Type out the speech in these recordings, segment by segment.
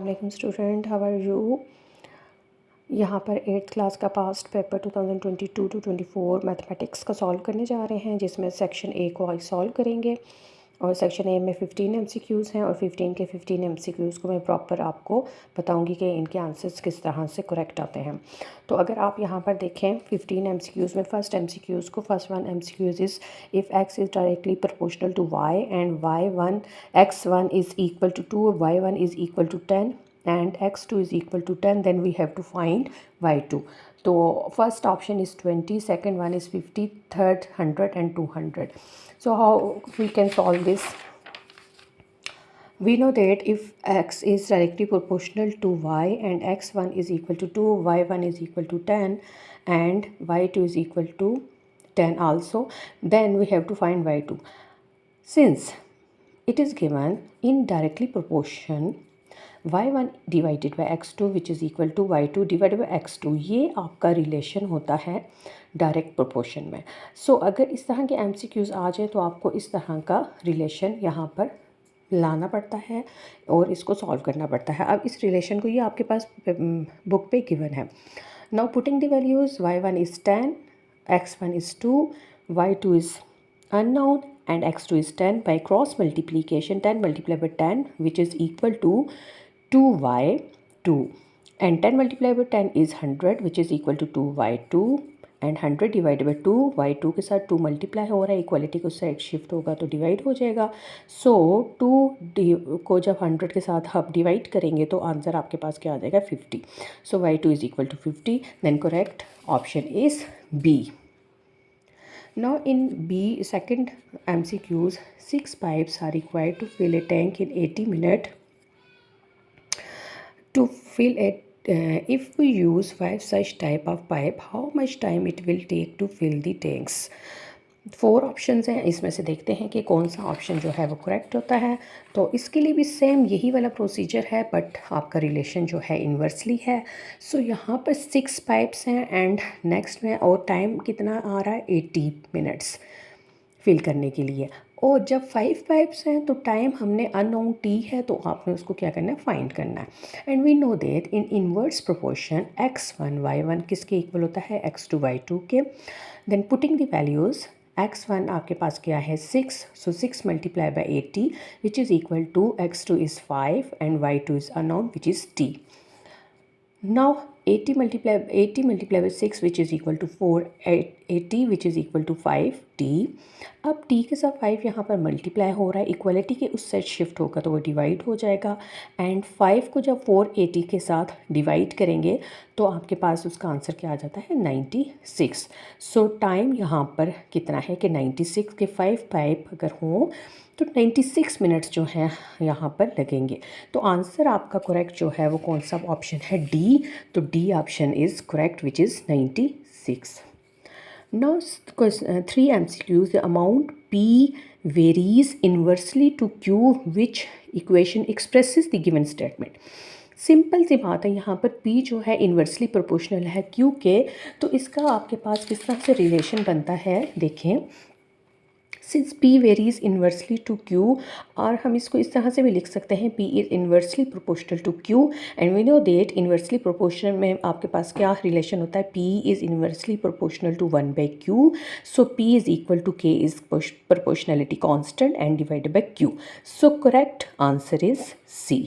वालेकुम student, how are you. यहाँ पर 8th क्लास का पास्ट पेपर 2022 टू 24 मैथमेटिक्स का सॉल्व करने जा रहे हैं, जिसमें सेक्शन ए को आज सॉल्व करेंगे। और सेक्शन ए में 15 एमसीक्यूज़ हैं और 15 के 15 एमसीक्यूज़ को मैं प्रॉपर आपको बताऊंगी कि इनके आंसर्स किस तरह से करेक्ट आते हैं। तो अगर आप यहाँ पर देखें 15 एमसीक्यूज़ में फर्स्ट एमसीक्यूज़ को, first one MCQs is if x is directly proportional to y and y1 x1 is equal to 2 और y1 is equal to 10 and x2 is equal to 10, then we have to find y2. So first option is 20, second one is 50, third 100 and 200. So how we can solve this? We know that if x is directly proportional to y and x1 is equal to 2, y1 is equal to 10 and y2 is equal to 10 also, then we have to find y2. Since it is given in directly proportion y1 divided by x2 which is equal to y2 divided by x2, ये आपका relation होता है direct proportion में। सो अगर इस तरह के MCQs आ जाए तो आपको इस तरह का रिलेशन यहाँ पर लाना पड़ता है और इसको सॉल्व करना पड़ता है। अब इस रिलेशन को, ये आपके पास बुक पे गिवन है। Now putting the values, y1 is 10, x1 is 2, y2 is unknown and x2 is 10. By cross multiplication, 10 multiplied by 10 which is equal to 2y2, and 10 multiplied by 10 is 100 which is equal to 2y2, and 100 divide by 2, y2 के साथ 2 multiply हो रहा है, equality को side shift होगा तो divide हो जाएगा। सो 2 को जब 100 के साथ आप डिवाइड करेंगे तो आंसर आपके पास क्या आ जाएगा, 50। So y2 is equal to 50, then correct option is B. Now in B, second MCQs, 6 pipes are required to fill a tank in 80 minutes. To fill it, if we use 5 such type of pipe, how much time it will take to fill the tanks? 4 options हैं, इसमें से देखते हैं कि कौन सा option जो है वो करेक्ट होता है। तो इसके लिए भी सेम यही वाला प्रोसीजर है, बट आपका रिलेशन जो है इन्वर्सली है। सो यहाँ पर 6 पाइप्स हैं एंड नेक्स्ट में और टाइम कितना आ रहा है, 80 मिनट्स फिल करने के लिए। और जब 5 पाइप्स हैं तो टाइम हमने अननोन टी है, तो आपने उसको क्या करना है, फाइंड करना है। And we know that in inverse proportion x1 y1 किसके इक्वल होता है, x2 y2 के। Then putting the values, x1 आपके पास क्या है, 6, so 6 multiply by 80 which is equal to x2 is 5 and y2 is unknown which is t. Now 80 multiplied by 6 which is equal to 480 which is equal to 5t. अब t के साथ 5 यहाँ पर multiply हो रहा है, इक्वलिटी के उस साइड शिफ्ट होगा तो वो डिवाइड हो जाएगा। एंड 5 को जब 480 के साथ डिवाइड करेंगे तो आपके पास उसका आंसर क्या आ जाता है, 96। सो टाइम यहाँ पर कितना है कि 96 के 5 पाइप अगर हों तो 96 मिनट्स जो हैं यहाँ पर लगेंगे। तो आंसर आपका करेक्ट जो है वो कौन सा ऑप्शन है, डी। तो D option is correct which is 96। Now 3 MCQs, the amount P varies inversely to Q, which equation expresses the given statement? Simple सी बात है, यहाँ पर P जो है इन्वर्सली प्रोपोर्शनल है Q के, तो इसका आपके पास किस तरह से रिलेशन बनता है, देखें। Since P varies inversely to Q, और हम इसको इस तरह से भी लिख सकते हैं, P is inversely proportional to Q and we know that inversely proportional में आपके पास क्या रिलेशन होता है, P is inversely proportional to 1/Q, so P is equal to K is proportionality constant and divided by Q। So correct answer is C।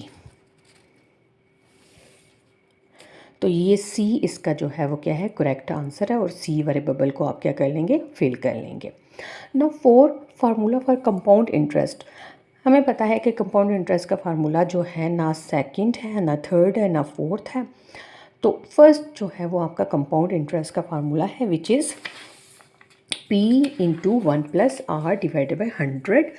तो ये C इसका जो है वो क्या है, करेक्ट आंसर है, और C वाले बबल को आप क्या कर लेंगे, फिल कर लेंगे। Now 4 formula for compound interest. हमें पता है कि कंपाउंड इंटरेस्ट का फार्मूला जो है ना सेकंड है, ना थर्ड है, ना फोर्थ है। तो फर्स्ट जो है वो आपका कंपाउंड इंटरेस्ट का फार्मूला है which is P into 1 + R divided by 100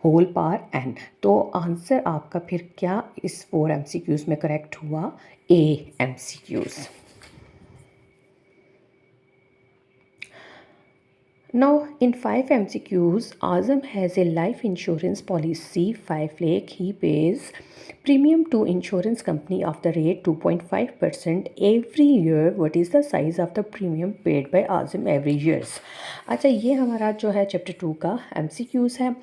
whole power n। तो आंसर आपका फिर क्या इस 4 MCQs में करेक्ट हुआ, A MCQs। Now in 5 MCQs, Azam has a life insurance policy 5 lakh. He pays premium to insurance company of the rate 2.5% every year. What is the size of the premium paid by Azam every years? अच्छा, ये हमारा जो है chapter 2 का MCQs है।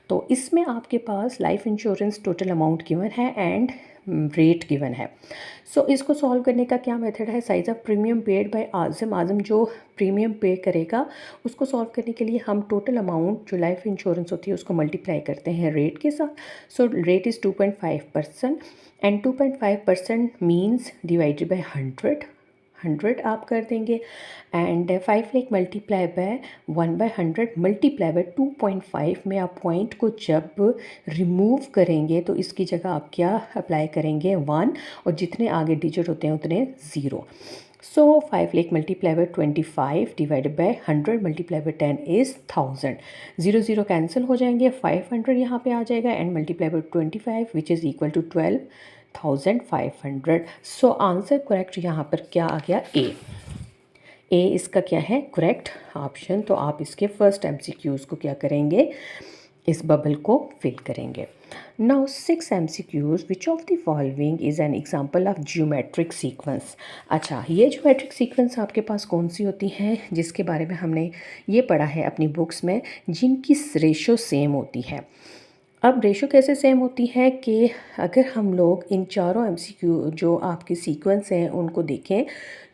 तो इसमें आपके पास life insurance total amount given है एंड रेट गिवन है। सो इसको सॉल्व करने का क्या मेथड है, size of premium paid by Azam, Azam जो प्रीमियम पे करेगा उसको सॉल्व करने के लिए हम टोटल अमाउंट जो लाइफ इंश्योरेंस होती है उसको मल्टीप्लाई करते हैं रेट के साथ। So rate is 2.5% and 2.5% means divided by 100 आप कर देंगे and 5 lakh multiply bye 1/100 multiply by 2.5 में आप पॉइंट को जब रिमूव करेंगे तो इसकी जगह आप क्या अप्लाई करेंगे 1 और जितने आगे डिजिट होते हैं उतने 0। So 5 lakh multiply by 25 divided by 100 multiply by 10 is 1000। 0 cancel हो जाएंगे, 500 यहाँ पे आ जाएगा and multiply by 25 which is equal to 12,500। So answer correct यहाँ पर क्या आ गया, ए इसका क्या है करेक्ट ऑप्शन। तो आप इसके फर्स्ट MCQs को क्या करेंगे, इस बबल को फिल करेंगे। Now 6 MCQs which of the following is an example of geometric sequence. अच्छा, ये जियोमेट्रिक सीक्वेंस आपके पास कौन सी होती हैं जिसके बारे में हमने ये पढ़ा है अपनी बुक्स में, जिनकी रेशो सेम होती है। अब रेशो कैसे सेम होती है कि अगर हम लोग इन चारों MCQ जो आपकी सीक्वेंस हैं उनको देखें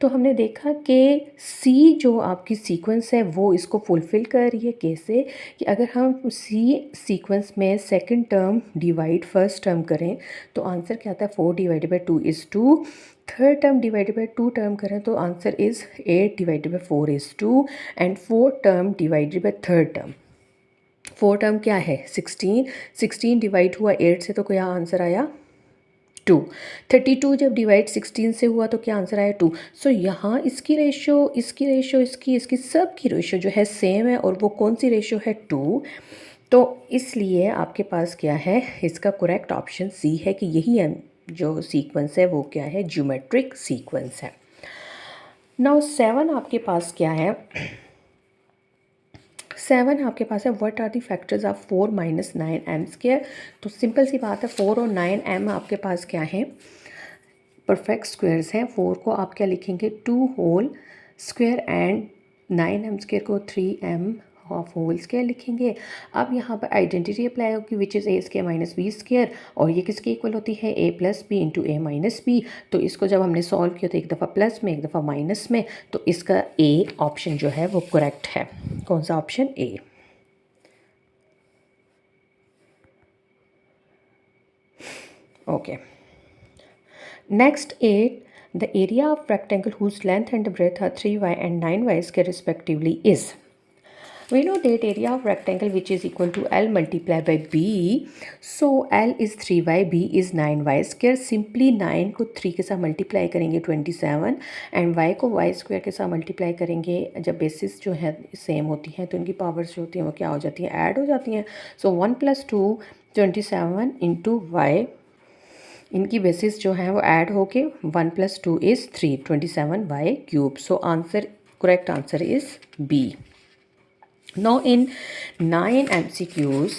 तो हमने देखा कि C जो आपकी सीक्वेंस है वो इसको फुलफ़िल कर रही है। कैसे कि अगर हम C सीक्वेंस में second term divide first term करें तो आंसर क्या आता है 4 divided by 2 is 2। Third term divided by 2 term करें तो answer is 8 divided by 4 is 2 and 4 term divided by third term, 4 term क्या है 16 डिवाइड हुआ 8 से तो क्या आंसर आया 2। 32 जब डिवाइड 16 से हुआ तो क्या आंसर आया 2। सो यहाँ इसकी रेशो इसकी सब की रेशो जो है सेम है और वो कौन सी रेशो है 2। तो इसलिए आपके पास क्या है, इसका करेक्ट ऑप्शन C है कि यही जो सीक्वेंस है वो क्या है ज्योमेट्रिक सीक्वेंस है। नाउ 7 आपके पास क्या है, 7 आपके पास है what are the factors of 4 minus 9m²। तो सिंपल सी बात है 4 और 9m आपके पास क्या है परफेक्ट स्क्वायर्स हैं। 4 को आप क्या लिखेंगे 2 होल स्क्वायर एंड 9m² को 3m ऑफ होल स्क्वायर लिखेंगे। अब यहाँ पर आइडेंटिटी अप्लाई होगी which is a² minus b² और ये किसके इक्वल होती है a plus B into a minus B. तो इसको जब हमने सॉल्व किया तो एक दफ़ा प्लस में एक दफ़ा माइनस में, तो इसका A ऑप्शन जो है वो करेक्ट है। कौन सा option A। Okay, next 8 the area of rectangle whose length and breadth are 3y and 9y square respectively is। We know that area of rectangle which is equal to L multiplied by B. So L is 3y, B is 9y square. Simply 9 को 3 के साथ multiply करेंगे 27 and y को y square के साथ multiply करेंगे। जब basis जो है सेम होती हैं तो इनकी पावर्स जो होती हैं वो क्या हो जाती हैं, ऐड हो जाती हैं। सो 1 + 2 27 इंटू y, इनकी बेसिस जो है वो ऐड होके 1 + 2 is 3 27y³। So answer correct answer is B। Now in 9 MCQs,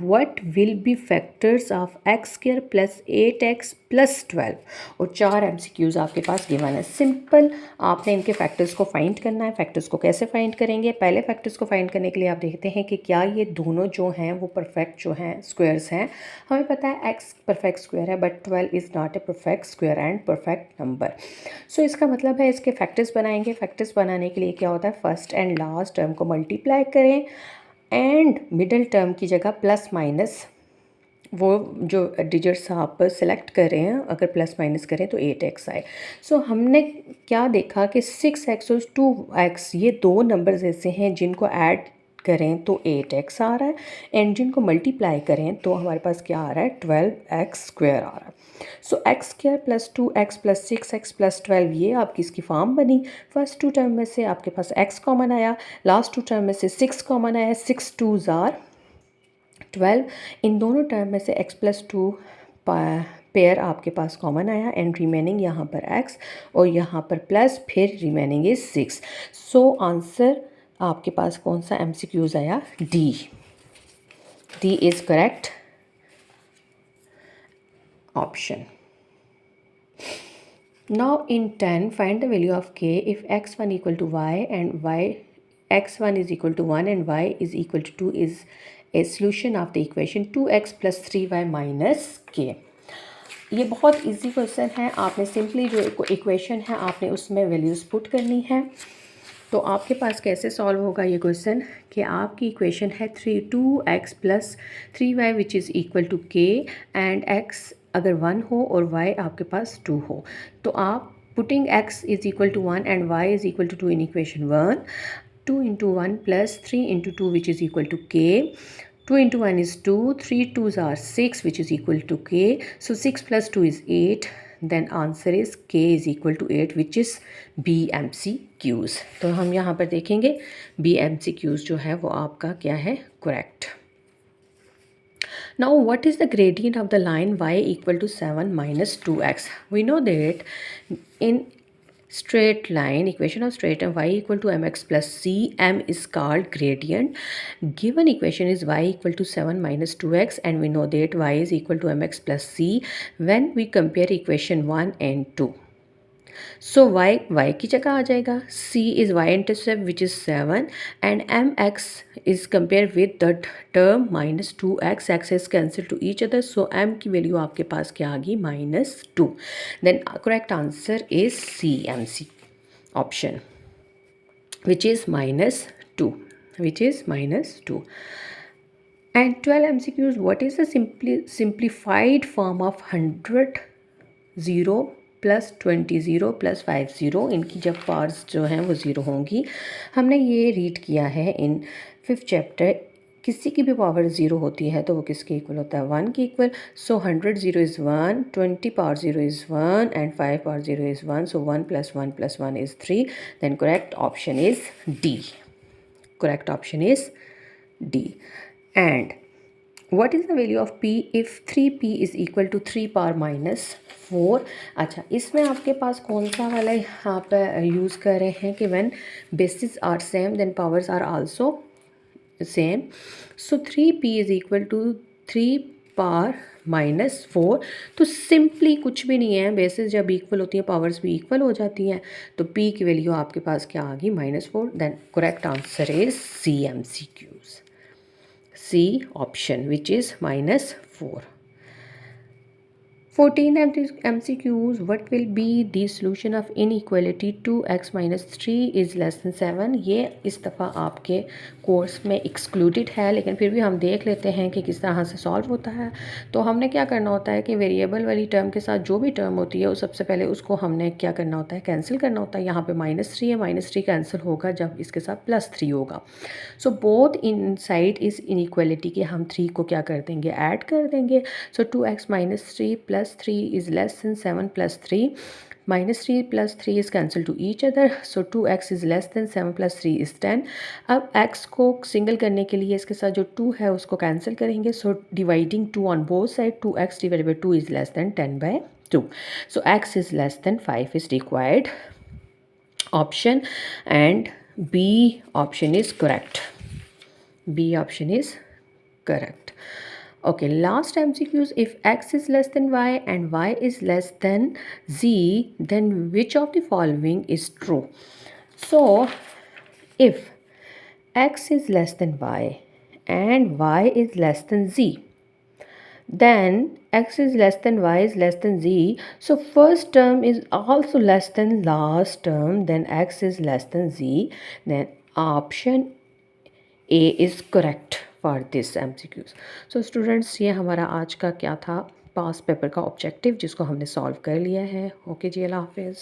what will be factors of x² plus 8x plus 12। और 4 MCQs आपके पास गिवन है। सिंपल आपने इनके फैक्टर्स को फाइंड करना है। फैक्टर्स को कैसे फाइंड करेंगे, पहले फैक्टर्स को फाइंड करने के लिए आप देखते हैं कि क्या ये दोनों जो हैं वो परफेक्ट जो हैं स्क्वायर्स हैं। हमें पता है x परफेक्ट स्क्वायर है but 12 is not a perfect square and perfect number. So इसका मतलब है इसके फैक्टर्स बनाएंगे। फैक्टर्स बनाने के लिए क्या होता है, फर्स्ट एंड लास्ट टर्म को मल्टीप्लाई करें एंड मिडल टर्म की जगह प्लस माइनस वो जो डिजिट्स आप सेलेक्ट कर रहे हैं अगर प्लस माइनस करें तो 8x आए। सो हमने क्या देखा कि 6x और 2x ये दो नंबर्स ऐसे हैं जिनको ऐड करें तो 8x आ रहा है एंड जिनको मल्टीप्लाई करें तो हमारे पास क्या आ रहा है 12x² आ रहा है। सो x² plus 2x plus 6x plus 12 ये आपकी इसकी फॉर्म बनी। फर्स्ट 2 टर्म में से आपके पास x कॉमन आया, लास्ट 2 टर्म में से 6 कॉमन आया, 6 2s आर 12। इन दोनों टर्म में से x प्लस 2 पेयर आपके पास कॉमन आया एंड रिमेनिंग यहाँ पर x और यहाँ पर प्लस फिर रिमेनिंग इज 6। सो आंसर आपके पास कौन सा MCQs आया, D is correct option. Now in 10 find the value of k if x1 equal to y and x1 is equal to 1 and y is equal to 2 is a solution of the equation 2x + 3y - k। ये बहुत easy question है। आपने simply जो equation है आपने उसमें values put करनी है। तो आपके पास कैसे सॉल्व होगा ये क्वेश्चन कि आपकी इक्वेशन है 2x + 3y which is equal to k and x अगर 1 हो और y आपके पास 2 हो, तो आप putting x is equal to 1 and y is equal to 2 in equation 1, 2 × 1 + 3 × 2 which is equal to k, 2 × 1 is 2, 3 2s are 6 which is equal to k. So 6 + 2 is 8. Then answer is k is equal to 8 which is BMCQs। तो हम यहाँ पर देखेंगे BMCQs जो है वो आपका क्या है, correct. Now what is the gradient of the line y equal to 7 minus 2x? We know that in straight line, equation of straight line y equal to mx plus c, m is called gradient. Given equation is y equal to 7 minus 2x and we know that y is equal to mx plus c when we compare equation 1 and 2. So y की जगह आ जाएगा, c is y intercept which is 7 and mx is compared with the term minus 2x, x is cancelled to each other, so m की value आपके पास क्या आ गई, -2। Then correct answer is C, MC option which is -2, which is -2. And 12 MCQs, what is the simplified form of 100 0 + 20 0 + 5 0? इनकी जब parts जो हैं वो ज़ीरो होंगी, हमने ये रीड किया है इन 5th चैप्टर। किसी की भी पावर ज़ीरो होती है तो वो किसके इक्वल होता है, 1 के equal. So 100 0 is 1, 20 power 0 is 1 एंड 5 power 0 is 1, so 1 + 1 + 1 is 3। Then correct option is D, correct option is D। And what is the value of p if 3p is equal to 3 power -4? अच्छा, इसमें आपके पास कौन सा वाला आप use कर रहे हैं कि when bases are same then powers are also same. So 3p is equal to 3 power -4। तो सिंपली कुछ भी नहीं है, बेसिस जब इक्वल होती है पावर्स भी इक्वल हो जाती हैं, तो p की वैल्यू आपके पास क्या आ गई, -4। Then correct answer is CMCQs, C option which is -4। 14 MCQs, what will be the solution of inequality 2x - 3 is less than 7? ये इस दफ़ा आपके कोर्स में एक्सक्लूडेड है, लेकिन फिर भी हम देख लेते हैं कि किस तरह से सॉल्व होता है। तो हमने क्या करना होता है कि वेरिएबल वाली टर्म के साथ जो भी टर्म होती है, वो सबसे पहले उसको हमने क्या करना होता है, कैंसिल करना होता है। यहाँ पे -3 है, -3 कैंसिल होगा जब इसके साथ +3 होगा। सो बोथ इन साइड इस इनइक्वालिटी के हम 3 को क्या कर देंगे, ऐड कर देंगे। सो 2x - 3 + 3 is less than 7 + 3, -3 + 3 is cancelled to each other, so 2x is less than 7 + 3 is 10। अब x को सिंगल करने के लिए इसके साथ जो 2 है उसको कैंसिल करेंगे, so dividing 2 on both side, 2x / 2 is less than 10/2, so x is less than 5 is required option, and B option is correct, B option is correct। Okay, last MCQs, if x is less than y and y is less than z, then which of the following is true? So if x is less than y and y is less than z, then x is less than y is less than z, so first term is also less than last term, then x is less than z, then option A is correct for this MCQs। So students, ये हमारा आज का क्या था, पास paper का objective जिसको हमने solve कर लिया है। ओके जी, अल्लाह हाफिज़।